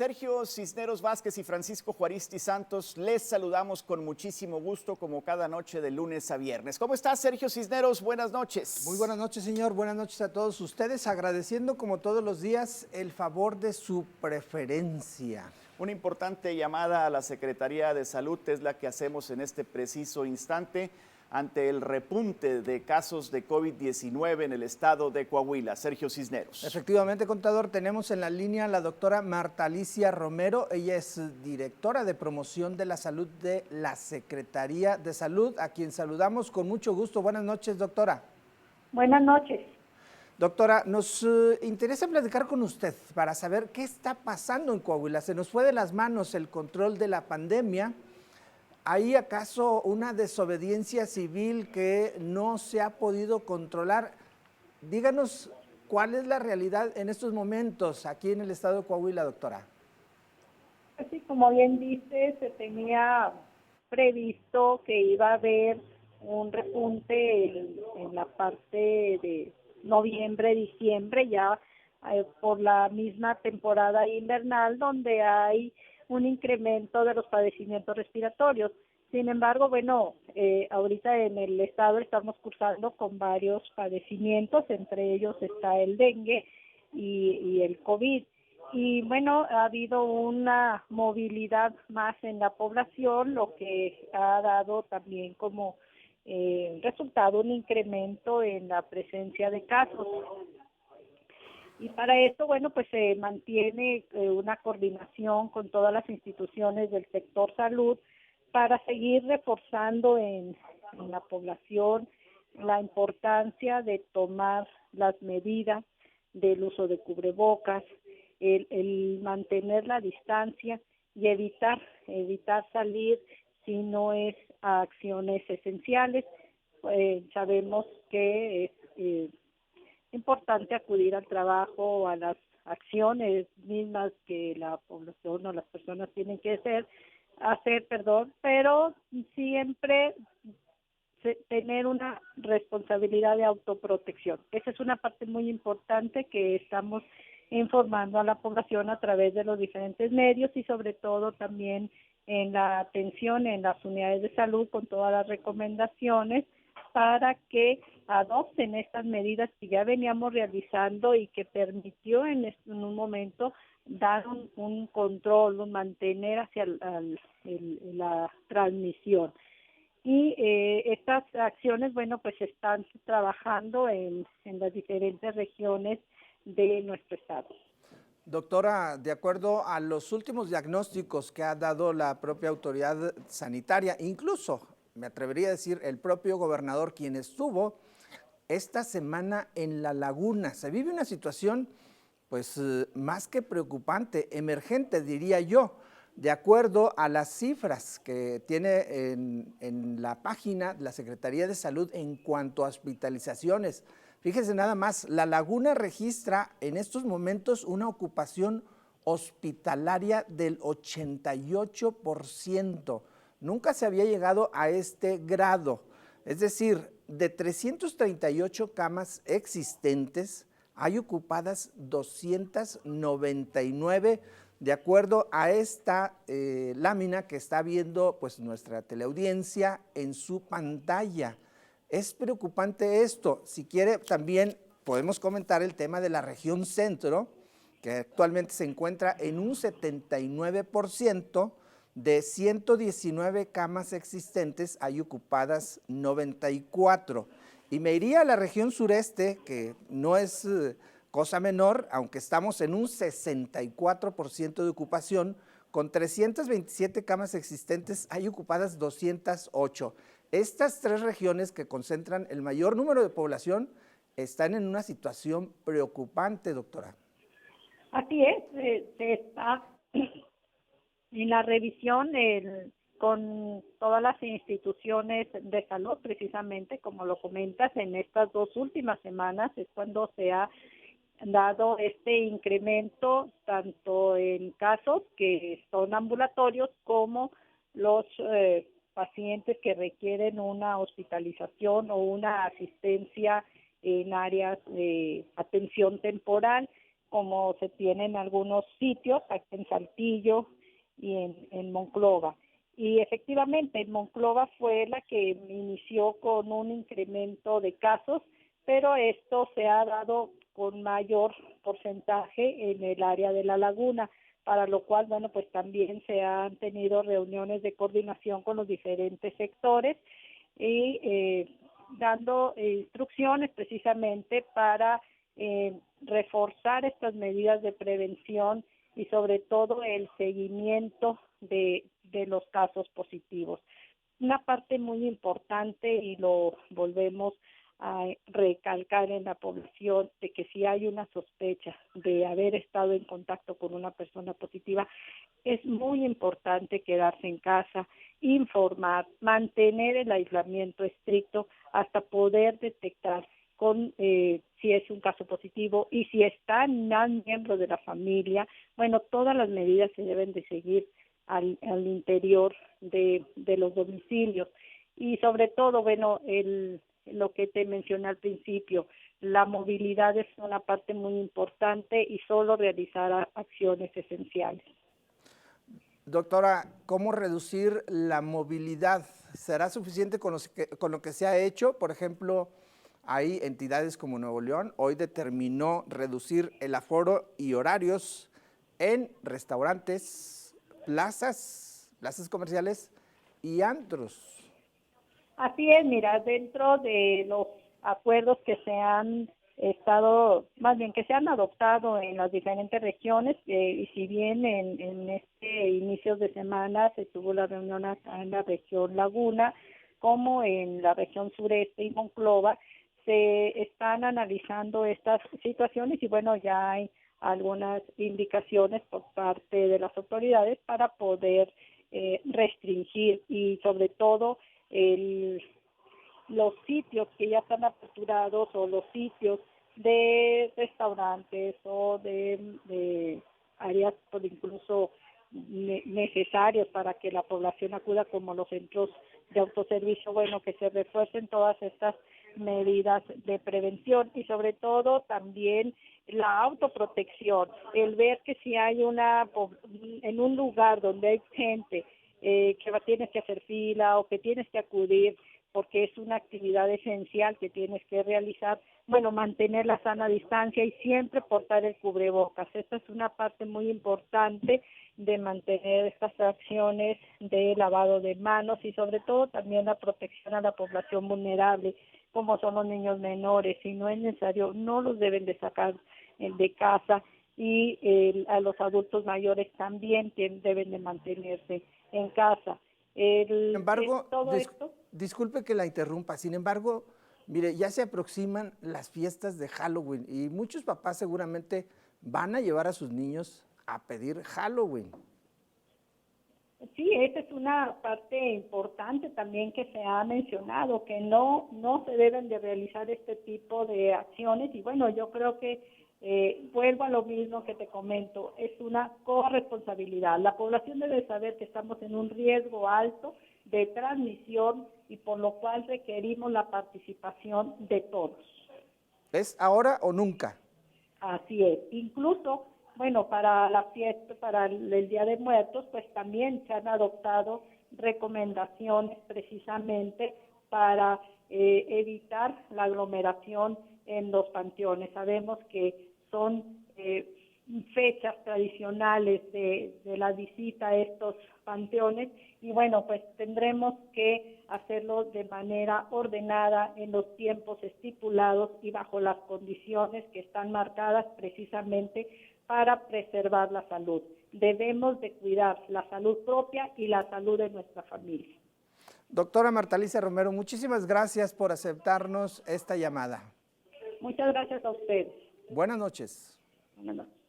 Sergio Cisneros Vázquez y Francisco Juaristi Santos, les saludamos con muchísimo gusto como cada noche de lunes a viernes. ¿Cómo estás, Sergio Cisneros? Buenas noches. Muy buenas noches, señor. Buenas noches a todos ustedes, agradeciendo como todos los días el favor de su preferencia. Una importante llamada a la Secretaría de Salud es la que hacemos en este preciso instante ante el repunte de casos de COVID-19 en el estado de Coahuila. Sergio Cisneros. Efectivamente, contador, tenemos en la línea a la doctora Marta Alicia Romero. Ella es directora de promoción de la salud de la Secretaría de Salud, a quien saludamos con mucho gusto. Buenas noches, doctora. Buenas noches. Doctora, nos interesa platicar con usted para saber qué está pasando en Coahuila. Se nos fue de las manos el control de la pandemia. ¿Hay acaso una desobediencia civil que no se ha podido controlar? Díganos cuál es la realidad en estos momentos aquí en el estado de Coahuila, doctora. Así como bien dice, se tenía previsto que iba a haber un repunte en la parte de noviembre, diciembre, ya por la misma temporada invernal, donde hay un incremento de los padecimientos respiratorios. Sin embargo, bueno, ahorita en el estado estamos cursando con varios padecimientos, entre ellos está el dengue y el COVID. Y bueno, ha habido una movilidad más en la población, lo que ha dado también como resultado un incremento en la presencia de casos. Y para esto, bueno, pues se mantiene una coordinación con todas las instituciones del sector salud para seguir reforzando en la población la importancia de tomar las medidas del uso de cubrebocas, el mantener la distancia y evitar salir si no es a acciones esenciales. Sabemos que es importante acudir al trabajo o a las acciones mismas que la población o las personas tienen que hacer, pero siempre tener una responsabilidad de autoprotección. Esa es una parte muy importante que estamos informando a la población a través de los diferentes medios y sobre todo también en la atención en las unidades de salud con todas las recomendaciones para que adopten estas medidas que ya veníamos realizando y que permitió en un momento dar un control, mantener hacia la transmisión. Y estas acciones, bueno, pues están trabajando en las diferentes regiones de nuestro estado. Doctora, de acuerdo a los últimos diagnósticos que ha dado la propia autoridad sanitaria, incluso me atrevería a decir el propio gobernador, quien estuvo esta semana en La Laguna, se vive una situación pues más que preocupante, emergente diría yo, de acuerdo a las cifras que tiene en la página de la Secretaría de Salud en cuanto a hospitalizaciones. Fíjese nada más, La Laguna registra en estos momentos una ocupación hospitalaria del 88%. Nunca se había llegado a este grado. Es decir, de 338 camas existentes, hay ocupadas 299, de acuerdo a esta lámina que está viendo pues, nuestra teleaudiencia en su pantalla. Es preocupante esto. Si quiere, también podemos comentar el tema de la región centro, que actualmente se encuentra en un 79%, de 119 camas existentes, hay ocupadas 94. Y me iría a la región sureste, que no es cosa menor, aunque estamos en un 64% de ocupación, con 327 camas existentes, hay ocupadas 208. Estas tres regiones que concentran el mayor número de población están en una situación preocupante, doctora. Así es, se está en la revisión con todas las instituciones de salud, precisamente, como lo comentas, en estas 2 últimas semanas es cuando se ha dado este incremento tanto en casos que son ambulatorios como los pacientes que requieren una hospitalización o una asistencia en áreas de atención temporal. como se tiene en algunos sitios, aquí en Saltillo y en Monclova. Y efectivamente, en Monclova fue la que inició con un incremento de casos, pero esto se ha dado con mayor porcentaje en el área de La Laguna, para lo cual, bueno, pues también se han tenido reuniones de coordinación con los diferentes sectores y dando instrucciones precisamente para reforzar estas medidas de prevención y sobre todo el seguimiento de los casos positivos. Una parte muy importante, y lo volvemos a recalcar en la población, de que si hay una sospecha de haber estado en contacto con una persona positiva, es muy importante quedarse en casa, informar, mantener el aislamiento estricto hasta poder detectar si es un caso positivo y si están más miembros de la familia. Bueno, todas las medidas se deben de seguir al interior de los domicilios. Y sobre todo, bueno, lo que te mencioné al principio, la movilidad es una parte muy importante y solo realizar acciones esenciales. Doctora, ¿cómo reducir la movilidad? ¿Será suficiente con lo que se ha hecho? Por ejemplo, hay entidades como Nuevo León, hoy determinó reducir el aforo y horarios en restaurantes, plazas comerciales y antros. Así es, mira, dentro de los acuerdos que se han que se han adoptado en las diferentes regiones, y si bien en este inicios de semana se tuvo la reunión acá en la región Laguna, como en la región sureste y Monclova, se están analizando estas situaciones y bueno, ya hay algunas indicaciones por parte de las autoridades para poder restringir y sobre todo los sitios que ya están aperturados o los sitios de restaurantes o de áreas por incluso necesarios para que la población acuda, como los centros de autoservicio, bueno, que se refuercen todas estas medidas de prevención y sobre todo también la autoprotección, el ver que si hay en un lugar donde hay gente que tienes que hacer fila o que tienes que acudir porque es una actividad esencial que tienes que realizar, bueno, mantener la sana distancia y siempre portar el cubrebocas. Esta es una parte muy importante de mantener estas acciones de lavado de manos y sobre todo también la protección a la población vulnerable, como son los niños menores. Si no es necesario, no los deben de sacar de casa y a los adultos mayores también deben de mantenerse en casa. Sin embargo, todo esto. disculpe que la interrumpa, sin embargo, mire, ya se aproximan las fiestas de Halloween y muchos papás seguramente van a llevar a sus niños a pedir Halloween. Sí, esa es una parte importante también que se ha mencionado, que no se deben de realizar este tipo de acciones y bueno, yo creo que vuelvo a lo mismo que te comento, es una corresponsabilidad. La población debe saber que estamos en un riesgo alto de transmisión y por lo cual requerimos la participación de todos. ¿Es ahora o nunca? Así es. Incluso, bueno, para la fiesta, para el Día de Muertos, pues también se han adoptado recomendaciones precisamente para evitar la aglomeración en los panteones. Sabemos que son fechas tradicionales de la visita a estos panteones y bueno, pues tendremos que hacerlo de manera ordenada en los tiempos estipulados y bajo las condiciones que están marcadas precisamente para preservar la salud. Debemos de cuidar la salud propia y la salud de nuestra familia. Doctora Marta Alicia Romero, muchísimas gracias por aceptarnos esta llamada. Muchas gracias a ustedes. Buenas noches. Buenas noches.